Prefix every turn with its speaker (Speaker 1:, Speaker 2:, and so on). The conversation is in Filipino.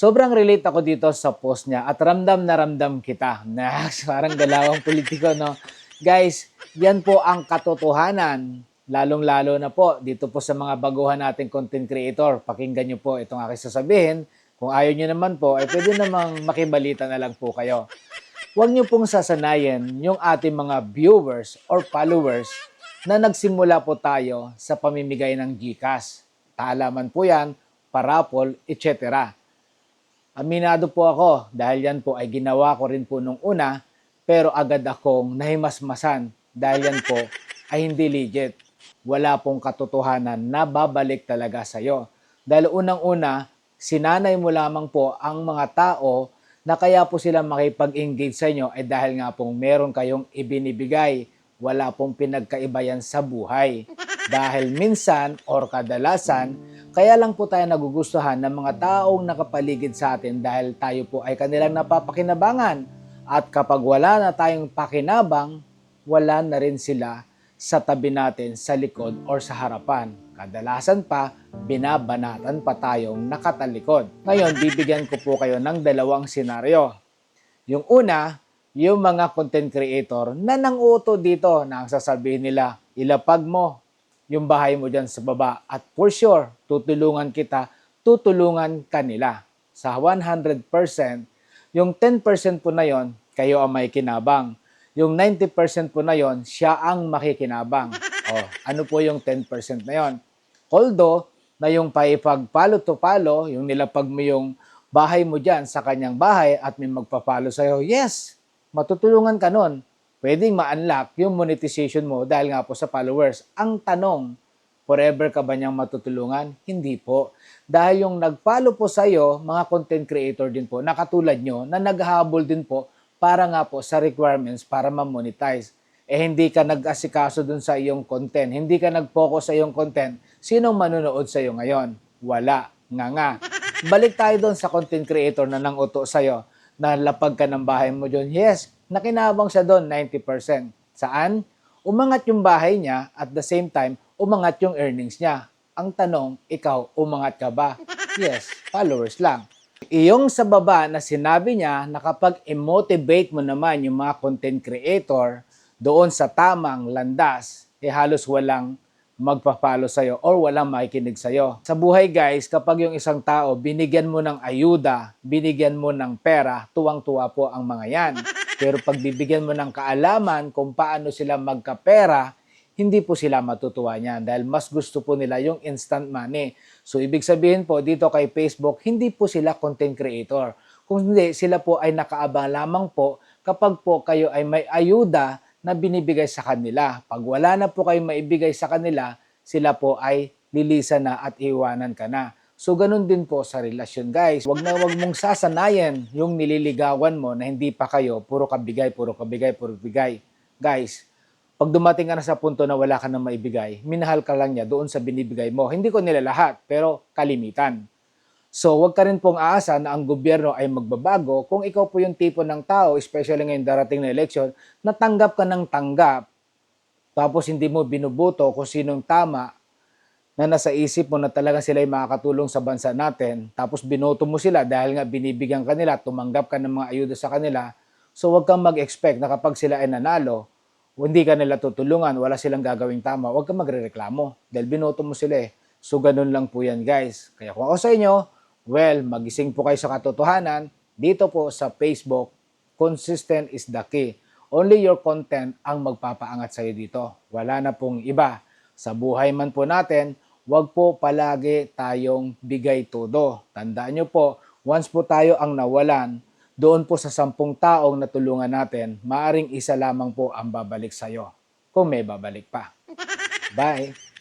Speaker 1: Sobrang relate ako dito sa post niya at ramdam na ramdam kita. Parang galawang politiko, no? Guys, yan po ang katotohanan. Lalong-lalo na po dito po sa mga baguhan nating content creator. Pakinggan niyo po itong aking sasabihin. Kung ayaw niyo naman po, ay pwede namang makibalita na lang po kayo. Huwag niyo pong sasanayin yung ating mga viewers or followers na nagsimula po tayo sa pamimigay ng GCash. Taalaman po yan, parapol, etc. Aminado po ako dahil yan po ay ginawa ko rin po nung una, pero agad akong nahimasmasan dahil yan po ay hindi legit. Wala pong katotohanan na babalik talaga sa'yo. Dahil unang-una, sinanay mo lamang po ang mga tao na kaya po sila makipag-engage sa inyo ay dahil nga pong meron kayong ibinibigay. Wala pong pinagkaiba yan sa buhay. Dahil minsan or kadalasan, kaya lang po tayo nagugustuhan ng mga taong nakapaligid sa atin dahil tayo po ay kanilang napapakinabangan. At kapag wala na tayong pakinabang, wala na rin sila sa tabi natin, sa likod or sa harapan. Kadalasan pa, binabanatan pa tayong nakatalikod. Ngayon, bibigyan ko po kayo ng dalawang senaryo. Yung una, yung mga content creator na nang-uuto dito na ang sasabihin nila, ilapag mo yung bahay mo dyan sa baba at for sure, tutulungan kita, tutulungan kanila. Sa 100%, yung 10% po na yon, kayo ang may kinabang. Yung 90% po na yon, siya ang makikinabang. Ano po yung 10% na yon? Although, na yung paipag-palo to palo, yung nilapag mo yung bahay mo dyan sa kanyang bahay at may magpapalo sa'yo, yes, matutulungan ka nun. Pwedeng ma-unlock yung monetization mo dahil nga po sa followers. Ang tanong, forever ka ba niyang matutulungan? Hindi po. Dahil yung nag-follow po sa iyo, mga content creator din po, na katulad nyo, na naghahabol din po para nga po sa requirements para ma-monetize. Hindi ka nag-asikaso dun sa iyong content, hindi ka nag-focus sa iyong content, sinong manonood sa iyo ngayon? Wala. Nga. Balik tayo dun sa content creator na nang-uto sa iyo, na lapag ka ng bahay mo dun. Yes, nakinabang siya doon 90%. Saan? Umangat yung bahay niya at the same time, umangat yung earnings niya. Ang tanong, ikaw, umangat ka ba? Yes, followers lang. Iyong sa baba na sinabi niya na kapag i-motivate mo naman yung mga content creator doon sa tamang landas, halos walang magpa-follow sa'yo or walang makikinig sa'yo. Sa buhay guys, kapag yung isang tao binigyan mo ng ayuda, binigyan mo ng pera, tuwang-tuwa po ang mga yan. Pero pag bibigyan mo ng kaalaman kung paano sila magkapera, hindi po sila matutuwa niyan dahil mas gusto po nila yung instant money. So ibig sabihin po dito kay Facebook, hindi po sila content creator. Kung hindi, sila po ay nakaabang lamang po kapag po kayo ay may ayuda na binibigay sa kanila. Pag wala na po kayo maibigay sa kanila, sila po ay lilisan na at iwanan ka na. So, ganun din po sa relasyon, guys. Wag mong sasanayan yung nililigawan mo na hindi pa kayo, puro kabigay, puro kabigay, puro bigay. Guys, pag dumating ka na sa punto na wala ka na maibigay, minahal ka lang niya doon sa binibigay mo. Hindi ko nila lahat, pero kalimitan. So, wag ka rin pong aasa na ang gobyerno ay magbabago kung ikaw po yung tipo ng tao, especially ngayon darating na election, na tanggap ka ng tanggap, tapos hindi mo binubuto kung sinong tama na nasa isip mo na talaga sila ay makakatulong sa bansa natin, tapos binoto mo sila dahil nga binibigyan kanila, tumanggap ka ng mga ayuda sa kanila, so wag kang mag-expect na kapag sila ay nanalo, hindi ka nila tutulungan, wala silang gagawing tama, wag kang magrereklamo dahil binoto mo sila eh. So, ganun lang po yan guys. Kaya kung ako sa inyo, well, magising po kayo sa katotohanan. Dito po sa Facebook, consistent is the key. Only your content ang magpapaangat sa iyo dito. Wala na pong iba. Sa buhay man po natin, wag po palagi tayong bigay todo. Tandaan nyo po, once po tayo ang nawalan, doon po sa 10 taong natulungan natin, maaring isa lamang po ang babalik sa iyo. Kung may babalik pa. Bye!